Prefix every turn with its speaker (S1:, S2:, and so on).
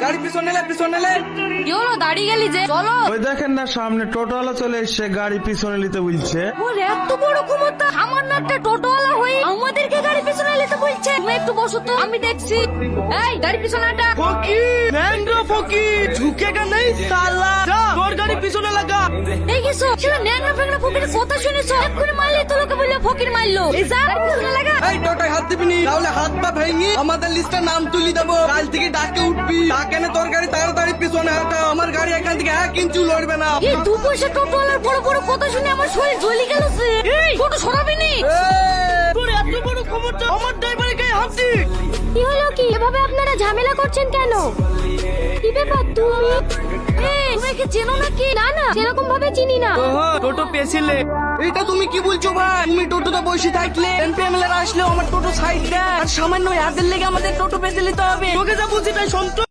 S1: গাড়ি পিছনে এলে পিছনে এলে।
S2: কি হলো দাঁড়িয়ে গেলি যে? চলো।
S3: ওই দেখেন না সামনে টোটোওয়ালা চলে এসছে, গাড়ি পিছনে নিতে বলছে।
S2: ওর এত বড় ক্ষমতা, সামান্য একটা টোটোওয়ালা হয়ে আমাদেরকে গাড়ি পিছনে নিতে বলছে। তুমি একটু বসো তো, আমি দেখছি। এই গাড়ি পিছনে হাঁটা।
S1: ফকির ন্যাংরা ফকির ঝুঁকেগা নেই সালা, যা তোর গাড়ি পিছনে লাগা।
S2: এই কিছু ছিল ন্যাংরা ফ্যাংরা ফকিরের কথা শুনেছো? এক্ষুনি মারলে তো লোকে বললে ফকির মারলো। এই যা গাড়ি পিছনে লাগা।
S1: এই টোটায় হাত দিবি নি, তাহলে হাত পা ভেঙে আমাদের লিস্টে নাম তুলি দেবো। কাল থেকে ডাকে উঠবি, ডাকে নে তোর গাড়ি তাড়াতাড়ি পিছনে হাঁটা। আমার গাড়ি এখান থেকে 1 ইঞ্চি লড়বে না।
S2: এই দু পয়সা টোটোওয়ালার বড় বড় কথা শুনে আমার শরীর জ্বলি গেল। এই টোটো সরাবি নি?
S1: তোর এত বড় ক্ষমতা, আমার ড্রাইভারের গায়ে হাত দি।
S2: কি হলো কি? এভাবে আপনারা ঝামেলা করছেন কেন? কি ব্যাপার তুমি? তুমি কি চেনো নাকি? না না, সেরকম ভাবে চিনি না।
S1: টোটো পেছিলে। এটা তুমি কি বলছো ভাই? তুমি টোটোতে বসে থাকলে এমপিএমএল আসলেও আমার টোটো সাইড দেয়, আর সামান্য হাতের লেগে আমাদের টোটো পেছে নিতে হবে। তোকে যা বলছি তাই শোন তো।